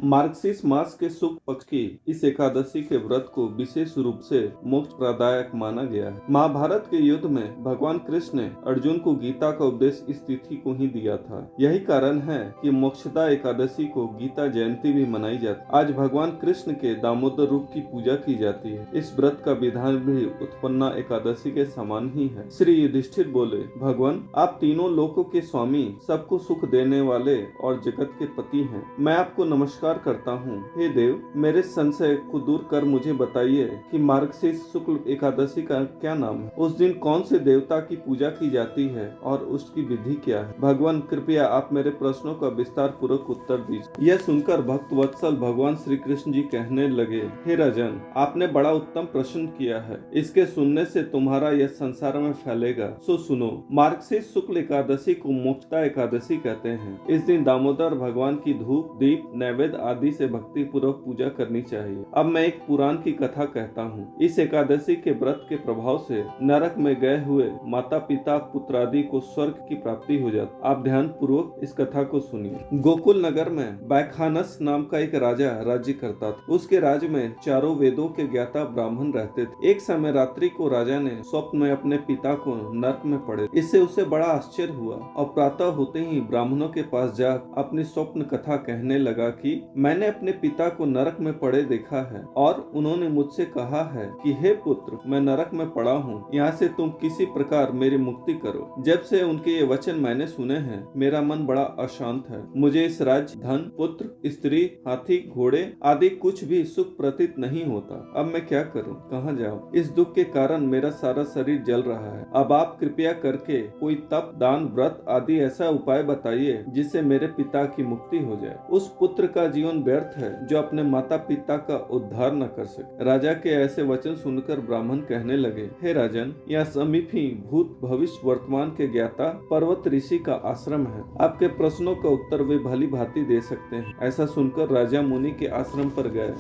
मार्गशीर्ष मास के शुक्ल पक्ष की इस एकादशी के व्रत को विशेष रूप से मोक्ष प्रदायक माना गया है। महाभारत के युद्ध में भगवान कृष्ण ने अर्जुन को गीता का उपदेश इस तिथि को ही दिया था। यही कारण है कि मोक्षदा एकादशी को गीता जयंती भी मनाई जाती है। आज भगवान कृष्ण के दामोदर रूप की पूजा की जाती है। इस व्रत का विधान भी उत्पन्ना एकादशी के समान ही है। श्री युधिष्ठिर बोले, भगवान आप तीनों लोकों के स्वामी, सबको सुख देने वाले और जगत के पति हैं। मैं आपको नमस्कार करता हूँ। हे देव, मेरे संशय को दूर कर मुझे बताइए कि मार्गशीर्ष शुक्ल एकादशी का क्या नाम है। उस दिन कौन से देवता की पूजा की जाती है और उसकी विधि क्या है। भगवान कृपया आप मेरे प्रश्नों का विस्तार पूर्वक उत्तर दीजिए। यह सुनकर भक्त वत्सल भगवान श्री कृष्ण जी कहने लगे, हे राजन, आपने बड़ा उत्तम प्रश्न किया है। इसके सुनने से तुम्हारा यह संसार में फैलेगा। सो सुनो। मार्गशीर्ष शुक्ल एकादशी को मोक्षदा एकादशी कहते हैं। इस दिन दामोदर भगवान की धूप, दीप, नैवेद्य आदि से भक्ति पूर्वक पूजा करनी चाहिए। अब मैं एक पुराण की कथा कहता हूँ। इस एकादशी के व्रत के प्रभाव से नरक में गए हुए माता पिता पुत्र आदि को स्वर्ग की प्राप्ति हो जाती। आप ध्यान पूर्वक इस कथा को सुनिए। गोकुल नगर में बैखानस नाम का एक राजा राज्य करता था। उसके राज्य में चारों वेदों के ज्ञाता ब्राह्मण रहते थे। एक समय रात्रि को राजा ने स्वप्न में अपने पिता को नरक में पड़े। इससे उसे बड़ा आश्चर्य हुआ और प्रातः होते ही ब्राह्मणों के पास जा अपनी स्वप्न कथा कहने लगा कि मैंने अपने पिता को नरक में पड़े देखा है और उन्होंने मुझसे कहा है कि हे पुत्र, मैं नरक में पड़ा हूँ, यहाँ से तुम किसी प्रकार मेरी मुक्ति करो। जब से उनके ये वचन मैंने सुने हैं, मेरा मन बड़ा अशांत है। मुझे इस राज्य, धन, पुत्र, स्त्री, हाथी, घोड़े आदि कुछ भी सुख प्रतीत नहीं होता। अब मैं क्या करूँ, कहाँ जाऊँ। इस दुख के कारण मेरा सारा शरीर जल रहा है। अब आप कृपया करके कोई तप, दान, व्रत आदि ऐसा उपाय बताइए जिससे मेरे पिता की मुक्ति हो जाए। उस पुत्र का जीवन व्यर्थ है जो अपने माता पिता का उद्धार न कर सके। राजा के ऐसे वचन सुनकर ब्राह्मण कहने लगे, हे राजन, यह समीप ही भूत, भविष्य, वर्तमान के ज्ञाता पर्वत ऋषि का आश्रम है। आपके प्रश्नों का उत्तर वे भली भांति दे सकते हैं। ऐसा सुनकर राजा मुनि के आश्रम पर गए।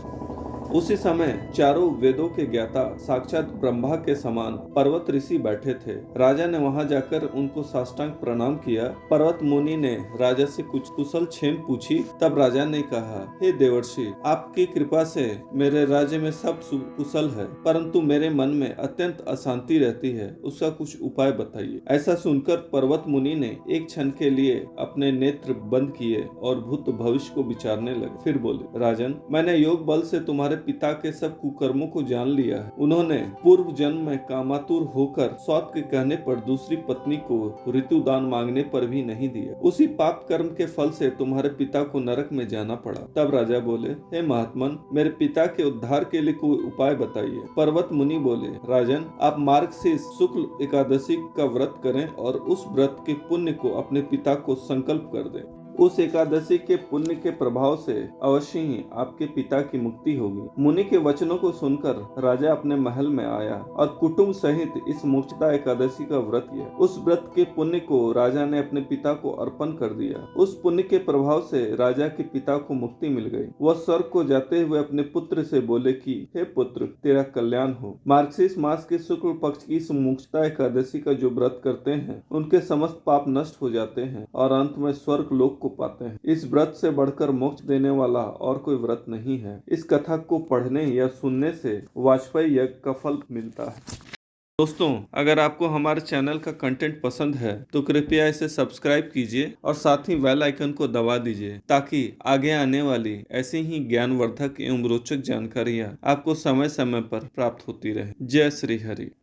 उसी समय चारों वेदों के ज्ञाता साक्षात ब्रह्मा के समान पर्वत ऋषि बैठे थे। राजा ने वहां जाकर उनको साष्टांग प्रणाम किया। पर्वत मुनि ने राजा से कुछ कुशल क्षेम पूछी। तब राजा ने कहा, हे देवर्षि, आपकी कृपा से मेरे राज्य में सब कुशल है, परंतु मेरे मन में अत्यंत अशांति रहती है। उसका कुछ उपाय बताइए। ऐसा सुनकर पर्वत मुनि ने एक क्षण के लिए अपने नेत्र बंद किए और भूत भविष्य को विचारने लगे। फिर बोले, राजन, मैंने योग बल से तुम्हारे पिता के सब कुकर्मों को जान लिया है। उन्होंने पूर्व जन्म में कामातुर होकर सौत के कहने पर दूसरी पत्नी को ऋतुदान मांगने पर भी नहीं दिया। उसी पाप कर्म के फल से तुम्हारे पिता को नरक में जाना पड़ा। तब राजा बोले, हे महात्मन, मेरे पिता के उद्धार के लिए कोई उपाय बताइए। पर्वत मुनि बोले, राजन, आप मार्गशीर्ष शुक्ल एकादशी का व्रत करें और उस व्रत के पुण्य को अपने पिता को संकल्प कर दें। उस एकादशी के पुण्य के प्रभाव से अवश्य ही आपके पिता की मुक्ति होगी। मुनि के वचनों को सुनकर राजा अपने महल में आया और कुटुंब सहित इस मोक्षदा एकादशी का व्रत किया। उस व्रत के पुण्य को राजा ने अपने पिता को अर्पण कर दिया। उस पुण्य के प्रभाव से राजा के पिता को मुक्ति मिल गई। वह स्वर्ग को जाते हुए अपने पुत्र से बोले कि हे पुत्र, तेरा कल्याण हो। मार्गशीर्ष मास के शुक्ल पक्ष की इस मोक्षदा एकादशी का जो व्रत करते हैं, उनके समस्त पाप नष्ट हो जाते हैं और अंत में स्वर्ग लोक को पाते हैं। इस व्रत से बढ़कर मोक्ष देने वाला और कोई व्रत नहीं है। इस कथा को पढ़ने या सुनने से वाजपेयी यज्ञ का फल मिलता है। दोस्तों, अगर आपको हमारे चैनल का कंटेंट पसंद है तो कृपया इसे सब्सक्राइब कीजिए और साथ ही बेल आइकन को दबा दीजिए ताकि आगे आने वाली ऐसी ही ज्ञानवर्धक एवं रोचक जानकारियां आपको समय समय पर प्राप्त होती रहे। जय श्री हरि।